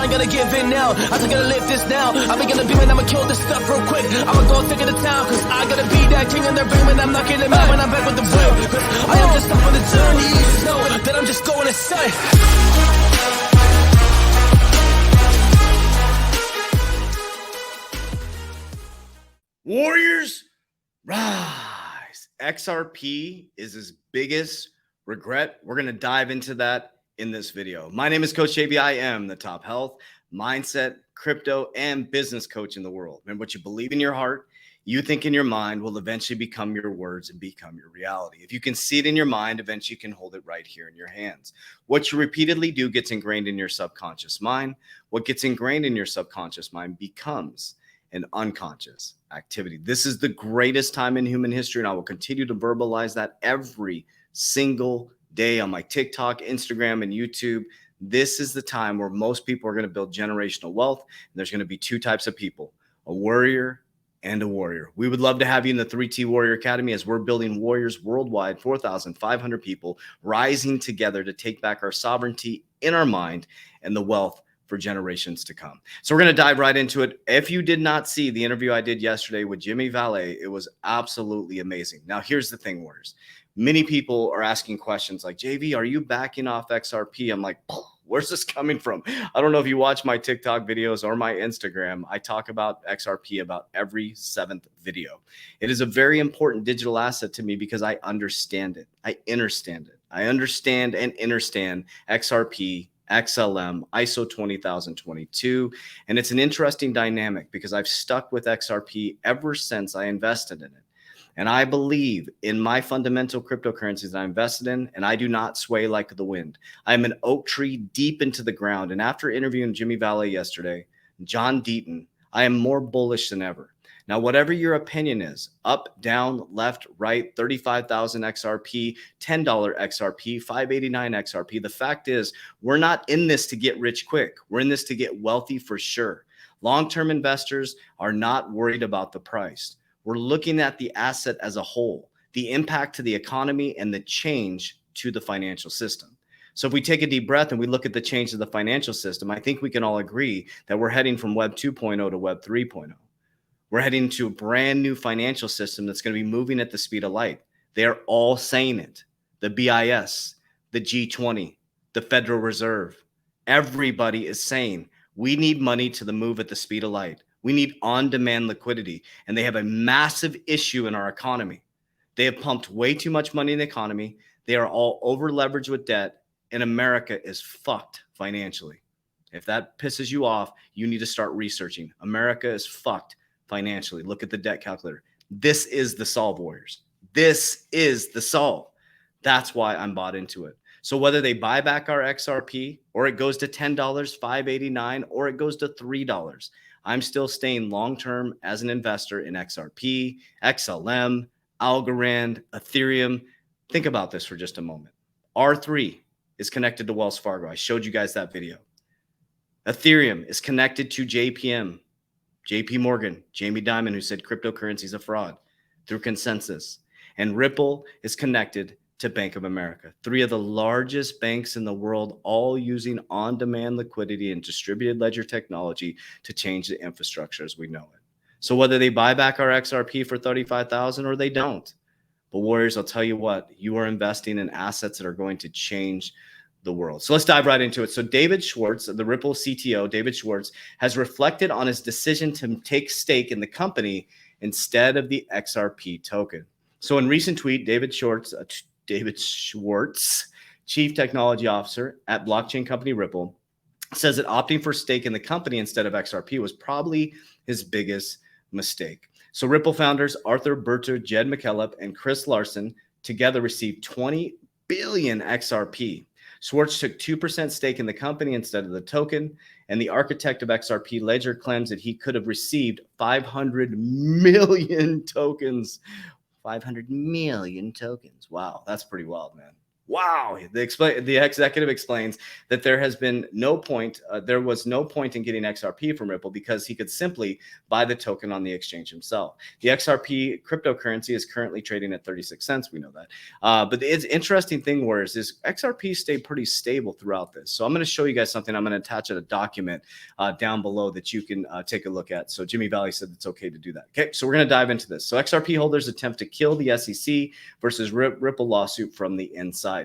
ain't gonna give in now. I ain't gonna live this now. I'm gonna be man, I'ma kill this stuff real quick. I'ma go take it to town, cause I gotta be that king in their ring when I'm knocking them out when I'm back with the whip. Cause I am just up on the journey. Just know that I'm just going insane. Warriors, rise. XRP is his biggest regret. We're going to dive into that in this video. My name is Coach JV. I am the top health, mindset, crypto, and business coach in the world. And what you believe in your heart, you think in your mind will eventually become your words and become your reality. If you can see it in your mind, eventually you can hold it right here in your hands. What you repeatedly do gets ingrained in your subconscious mind. What gets ingrained in your subconscious mind becomes an unconscious activity. This is the greatest time in human history, and I will continue to verbalize that every single day on my TikTok, Instagram, and YouTube. This is the time where most people are going to build generational wealth, and there's going to be two types of people, a warrior and a warrior. We would love to have you in the 3T Warrior Academy as we're building warriors worldwide, 4,500 people rising together to take back our sovereignty in our mind and the wealth for generations to come. So we're going to dive right into it. If you did not see the interview I did yesterday with Jimmy Valet, it was absolutely amazing. Now, here's the thing, warriors. Many people are asking questions like, JV, are you backing off XRP? I'm like, where's this coming from? I don't know if you watch my TikTok videos or my Instagram. I talk about XRP about every 7th video. It is a very important digital asset to me because I understand it. I understand it. I understand and understand XRP, XLM, ISO 20022. And it's an interesting dynamic because I've stuck with XRP ever since I invested in it. And I believe in my fundamental cryptocurrencies that I invested in, and I do not sway like the wind. I'm an oak tree deep into the ground. And after interviewing Jimmy Valet yesterday, John Deaton, I am more bullish than ever. Now, whatever your opinion is, up, down, left, right, 35,000 XRP, $10 XRP, 589 XRP, the fact is we're not in this to get rich quick. We're in this to get wealthy for sure. Long-term investors are not worried about the price. We're looking at the asset as a whole, the impact to the economy and the change to the financial system. So if we take a deep breath and we look at the change to the financial system, I think we can all agree that we're heading from Web 2.0 to Web 3.0. We're heading to a brand new financial system that's going to be moving at the speed of light. They're all saying it. The BIS, the G20, the Federal Reserve, everybody is saying we need money to move at the speed of light. We need on-demand liquidity, and they have a massive issue in our economy. They have pumped way too much money in the economy. They are all over-leveraged with debt, and America is fucked financially. If that pisses you off, you need to start researching. America is fucked financially. Look at the debt calculator. This is the solve, warriors. This is the solve. That's why I'm bought into it. So whether they buy back our XRP or it goes to $10, $5.89, or it goes to $3, I'm still staying long-term as an investor in XRP, XLM, Algorand, Ethereum. Think about this for just a moment. R3 is connected to Wells Fargo. I showed you guys that video. Ethereum is connected to JPM. JP Morgan, Jamie Dimon, who said cryptocurrency is a fraud through consensus. And Ripple is connected to Bank of America. 3 of the largest banks in the world, all using on-demand liquidity and distributed ledger technology to change the infrastructure as we know it. So whether they buy back our XRP for 35,000 or they don't, but warriors, I'll tell you what, you are investing in assets that are going to change the world. So let's dive right into it. So David Schwartz, the Ripple CTO, David Schwartz, has reflected on his decision to take stake in the company instead of the XRP token. So in recent tweet, David Schwartz, Chief Technology Officer at blockchain company Ripple, says that opting for stake in the company instead of XRP was probably his biggest mistake. So Ripple founders Arthur Berter, Jed McKellop, and Chris Larson together received 20 billion XRP. Schwartz took 2% stake in the company instead of the token, and the architect of XRP Ledger claims that he could have received 500 million tokens. 500 million tokens. Wow, that's pretty wild, man. Wow. The executive explains that there has been no point, there was no point in getting XRP from Ripple because he could simply buy the token on the exchange himself. The XRP cryptocurrency is currently trading at 36 cents. We know that. But the interesting thing is XRP stayed pretty stable throughout this. So I'm going to show you guys something. I'm going to attach a document down below that you can take a look at. So Jimmy Valley said it's okay to do that. Okay, so we're going to dive into this. So XRP holders attempt to kill the SEC versus Ripple lawsuit from the inside.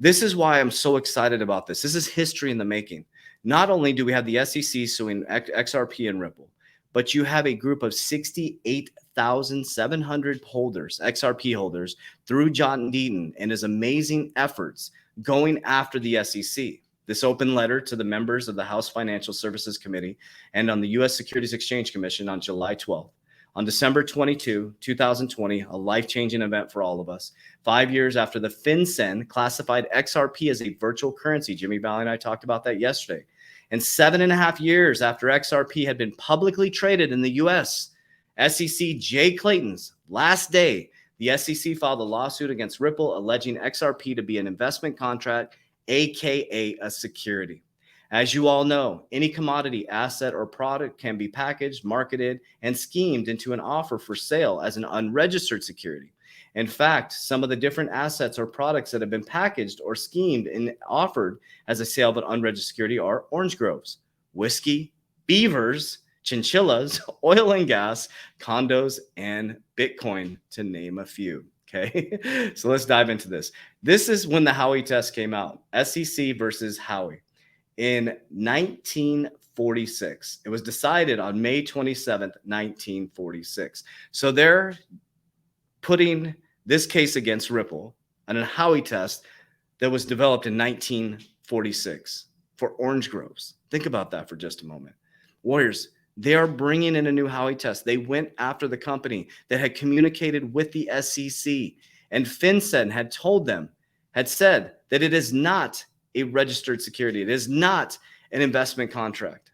This is why I'm so excited about this. This is history in the making. Not only do we have the SEC suing XRP and Ripple, but you have a group of 68,700 holders, XRP holders, through John Deaton and his amazing efforts going after the SEC. This open letter to the members of the House Financial Services Committee and on the U.S. Securities Exchange Commission on July 12th. On December 22, 2020, a life-changing event for all of us. 5 years after the FinCEN classified XRP as a virtual currency. Jimmy Valley and I talked about that yesterday. And 7.5 years after XRP had been publicly traded in the U.S., SEC Jay Clayton's last day, the SEC filed a lawsuit against Ripple alleging XRP to be an investment contract, aka a security. As you all know, any commodity, asset, or product can be packaged, marketed, and schemed into an offer for sale as an unregistered security. In fact, some of the different assets or products that have been packaged or schemed and offered as a sale of an unregistered security are orange groves, whiskey, beavers, chinchillas, oil and gas, condos, and Bitcoin, to name a few. Okay, so let's dive into this. This is when the Howey test came out, SEC versus Howey. In 1946. It was decided on May 27th, 1946. So they're putting this case against Ripple on a Howey test that was developed in 1946 for orange groves. Think about that for just a moment. Warriors, they are bringing in a new Howey test. They went after the company that had communicated with the SEC, and FinCEN had told them, had said that it is not a registered security. It is not an investment contract.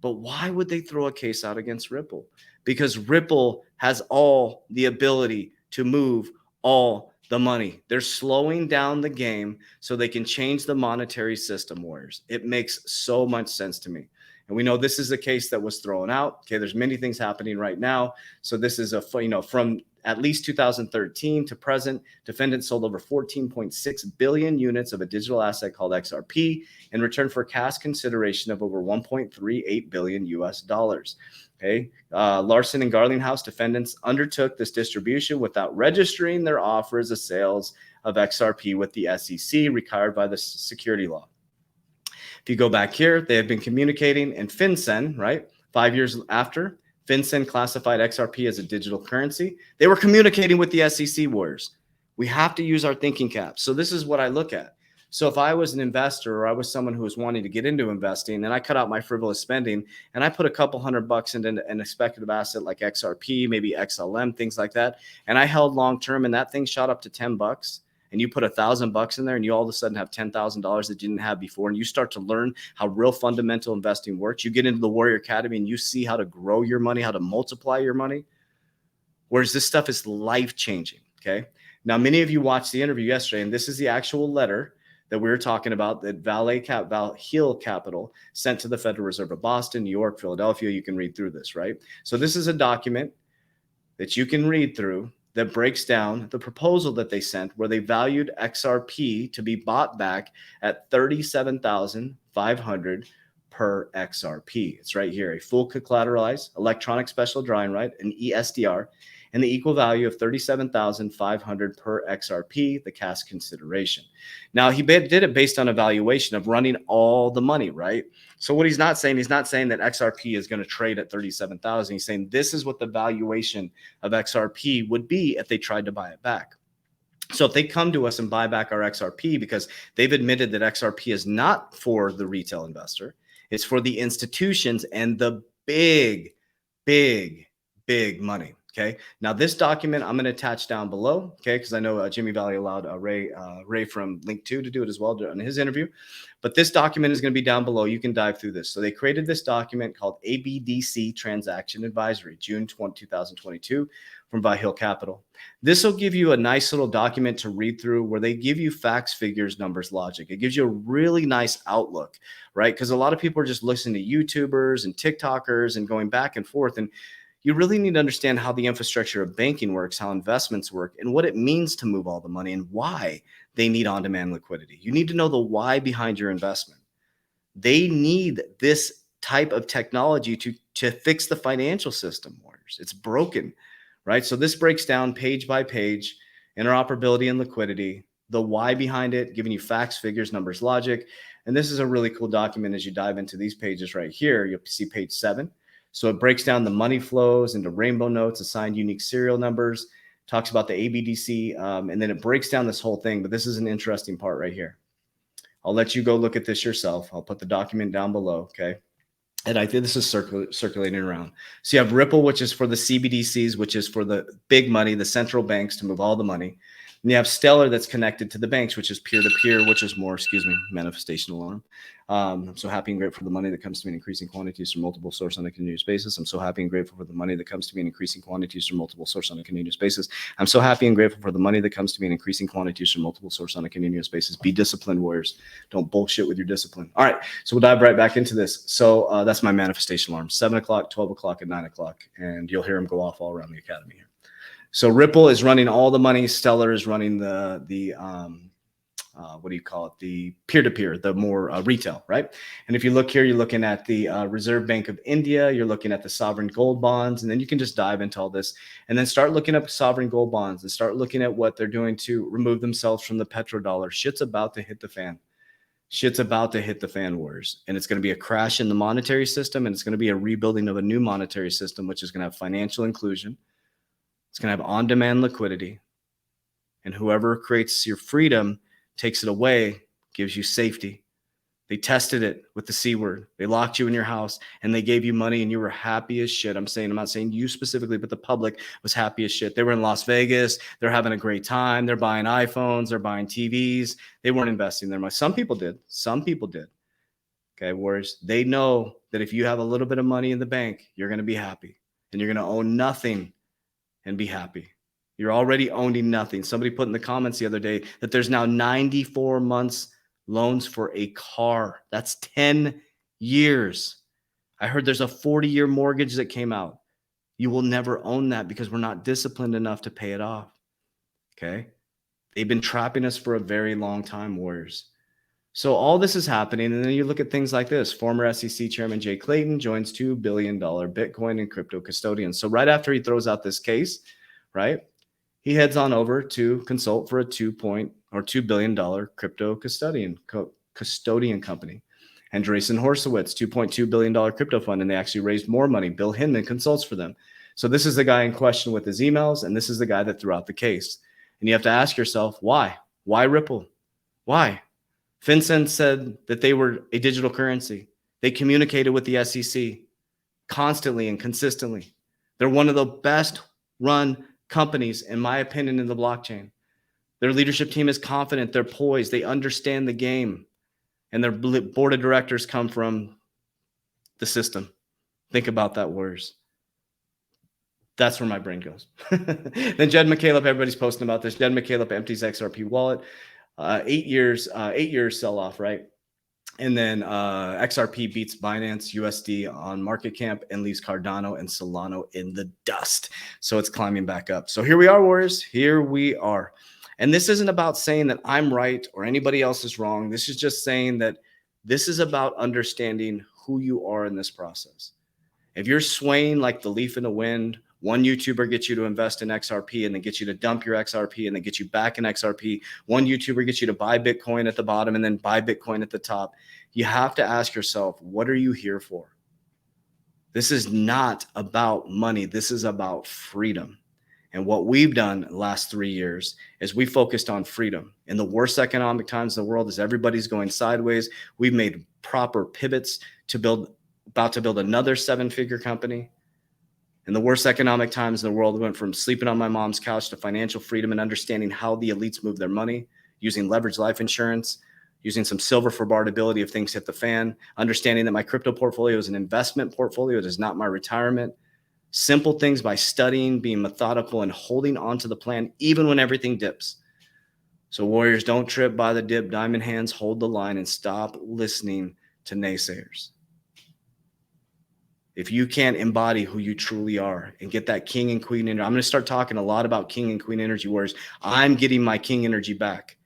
But why would they throw a case out against Ripple? Because Ripple has all the ability to move all the money. They're slowing down the game so they can change the monetary system, warriors. It makes so much sense to me. And we know this is a case that was thrown out. Okay, there's many things happening right now. So this is from at least 2013 to present, defendants sold over 14.6 billion units of a digital asset called XRP in return for cash consideration of over 1.38 billion US dollars. Okay, Larson and Garlinghouse defendants undertook this distribution without registering their offers of sales of XRP with the SEC required by the security law. If you go back here, they have been communicating, and FinCEN, right, 5 years after, FinCEN classified XRP as a digital currency. They were communicating with the SEC, warriors. We have to use our thinking caps. So this is what I look at. So if I was an investor or I was someone who was wanting to get into investing and I cut out my frivolous spending and I put a couple $100 into an speculative asset like XRP, maybe XLM, things like that, and I held long term and that thing shot up to $10, and you put $1,000 in there and you all of a sudden have $10,000 that you didn't have before, and you start to learn how real fundamental investing works. You get into the Warrior Academy and you see how to grow your money, how to multiply your money. Whereas this stuff is life-changing, okay? Now, many of you watched the interview yesterday, and this is the actual letter that we were talking about that Val Hill Capital sent to the Federal Reserve of Boston, New York, Philadelphia. You can read through this, right? So this is a document that you can read through that breaks down the proposal that they sent, where they valued XRP to be bought back at $37,500 per XRP. It's right here, a full collateralized electronic special drawing right, an ESDR, and the equal value of $37,500 per XRP, the cash consideration. Now, he did it based on a valuation of running all the money, right? So what he's not saying that XRP is going to trade at $37,000. He's saying this is what the valuation of XRP would be if they tried to buy it back. So if they come to us and buy back our XRP because they've admitted that XRP is not for the retail investor, it's for the institutions and the big money. Okay. Now this document I'm going to attach down below. Okay. Because I know Jimmy Valley allowed Ray from Link 2 to do it as well on his interview. But this document is going to be down below. You can dive through this. So they created this document called ABDC Transaction Advisory, June 2022 from Hill Capital. This will give you a nice little document to read through where they give you facts, figures, numbers, logic. It gives you a really nice outlook, right? Because a lot of people are just listening to YouTubers and TikTokers and going back and forth. And you really need to understand how the infrastructure of banking works, how investments work, and what it means to move all the money and why they need on-demand liquidity. You need to know the why behind your investment. They need this type of technology to fix the financial system, warriors. It's broken, right? So this breaks down page by page, interoperability and liquidity, the why behind it, giving you facts, figures, numbers, logic. And this is a really cool document as you dive into these pages right here. You'll see page 7. So it breaks down the money flows into rainbow notes, assigned unique serial numbers, talks about the ABDC, and then it breaks down this whole thing. But this is an interesting part right here. I'll let you go look at this yourself. I'll put the document down below, okay? And I think this is circulating around. So you have Ripple, which is for the CBDCs, which is for the big money, the central banks to move all the money. And you have Stellar that's connected to the banks, which is peer-to-peer, which is more, manifestation alarm. I'm so happy and grateful for the money that comes to me in increasing quantities from multiple sources on a continuous basis. I'm so happy and grateful for the money that comes to me in increasing quantities from multiple sources on a continuous basis. I'm so happy and grateful for the money that comes to me in increasing quantities from multiple sources on a continuous basis. Be disciplined, warriors. Don't bullshit with your discipline. All right, so we'll dive right back into this. So that's my manifestation alarm, 7 o'clock, 12 o'clock, and 9 o'clock. And you'll hear them go off all around the academy here. So Ripple is running all the money. Stellar is running the what do you call it? The peer-to-peer, the more retail, right? And if you look here, you're looking at the Reserve Bank of India. You're looking at the sovereign gold bonds, and then you can just dive into all this and then start looking up sovereign gold bonds and start looking at what they're doing to remove themselves from the petrodollar. Shit's about to hit the fan. Shit's about to hit the fan, wars. And it's going to be a crash in the monetary system, and it's going to be a rebuilding of a new monetary system, which is going to have financial inclusion. It's going to have on-demand liquidity. And whoever creates your freedom takes it away, gives you safety. They tested it with the C word. They locked you in your house and they gave you money and you were happy as shit. I'm not saying you specifically, but the public was happy as shit. They were in Las Vegas. They're having a great time. They're buying iPhones. They're buying TVs. They weren't investing their money. Some people did. Some people did. Okay, warriors. They know that if you have a little bit of money in the bank, you're going to be happy and you're going to own nothing and be happy. You're already owning nothing. Somebody put in the comments the other day that there's now 94 months loans for a car. That's 10 years. I heard there's a 40-year mortgage that came out. You will never own that because we're not disciplined enough to pay it off. Okay? They've been trapping us for a very long time, warriors. So all this is happening, and then you look at things like this. Former SEC Chairman Jay Clayton joins $2 billion Bitcoin and crypto custodians. So right after he throws out this case, right, he heads on over to consult for a $2 billion crypto custodian company. Andreessen Horowitz, $2.2 billion crypto fund, and they actually raised more money. Bill Hinman consults for them. So this is the guy in question with his emails, and this is the guy that threw out the case. And you have to ask yourself, why? Why Ripple? Why? FinCEN said that they were a digital currency. They communicated with the SEC constantly and consistently. They're one of the best run companies, in my opinion, in the blockchain. Their leadership team is confident. They're poised. They understand the game. And their board of directors come from the system. Think about that, warriors. That's where my brain goes. Then Jed McCaleb, everybody's posting about this. Jed McCaleb empties XRP wallet. 8 years sell off, right? And then XRP beats Binance USD on market cap and leaves Cardano and Solana in the dust. So it's climbing back up. So here we are, warriors. Here we are. And this isn't about saying that I'm right or anybody else is wrong. This is just saying that this is about understanding who you are in this process. If you're swaying like the leaf in the wind, one YouTuber gets you to invest in XRP and then gets you to dump your XRP and then get you back in XRP. One YouTuber gets you to buy Bitcoin at the bottom and then buy Bitcoin at the top. You have to ask yourself, what are you here for? This is not about money. This is about freedom. And what we've done the last 3 years is we focused on freedom. In the worst economic times in the world, as everybody's going sideways, we've made proper pivots to about to build another 7-figure company. In the worst economic times in the world, we went from sleeping on my mom's couch to financial freedom and understanding how the elites move their money, using leveraged life insurance, using some silver for bartability if things hit the fan, understanding that my crypto portfolio is an investment portfolio. It is not my retirement. Simple things by studying, being methodical, and holding on to the plan, even when everything dips. So warriors, don't trip by the dip. Diamond hands, hold the line, and stop listening to naysayers. If you can't embody who you truly are and get that king and queen energy, I'm going to start talking a lot about king and queen energy warriors. I'm getting my king energy back.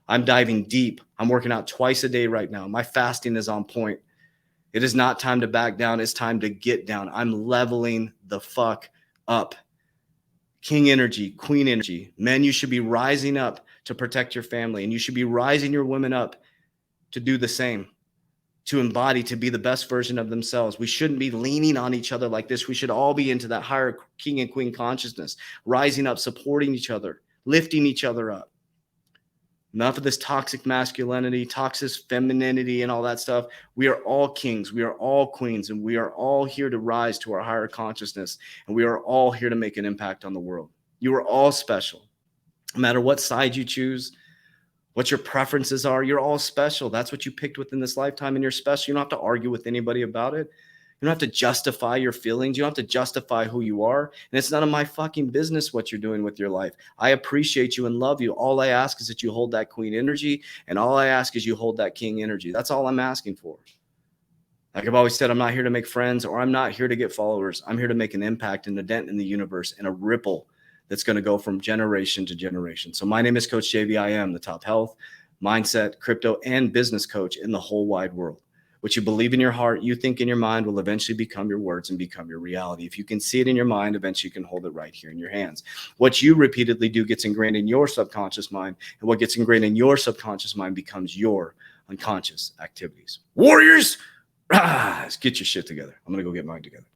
I'm diving deep. I'm working out twice a day right now. My fasting is on point. It is not time to back down. It's time to get down. I'm leveling the fuck up. King energy, queen energy. Men, you should be rising up to protect your family, and you should be rising your women up to do the same, to embody, to be the best version of themselves. We shouldn't be leaning on each other like this. We should all be into that higher king and queen consciousness, rising up, supporting each other, lifting each other up. Enough of this toxic masculinity, toxic femininity, and all that stuff. We are all kings. We are all queens, and we are all here to rise to our higher consciousness, and we are all here to make an impact on the world. You are all special. No matter what side you choose, what your preferences are, you're all special. That's what you picked within this lifetime, and you're special. You don't have to argue with anybody about it. You don't have to justify your feelings. You don't have to justify who you are. And it's none of my fucking business what you're doing with your life. I appreciate you and love you. All I ask is that you hold that queen energy, and all I ask is you hold that king energy. That's all I'm asking for. Like I've always said, I'm not here to make friends, or I'm not here to get followers. I'm here to make an impact and a dent in the universe and a ripple that's going to go from generation to generation. So my name is Coach JV. I am the top health, mindset, crypto, and business coach in the whole wide world. What you believe in your heart, you think in your mind, will eventually become your words and become your reality. If you can see it in your mind, eventually you can hold it right here in your hands. What you repeatedly do gets ingrained in your subconscious mind, and what gets ingrained in your subconscious mind becomes your unconscious activities. Warriors, let's get your shit together. I'm going to go get mine together.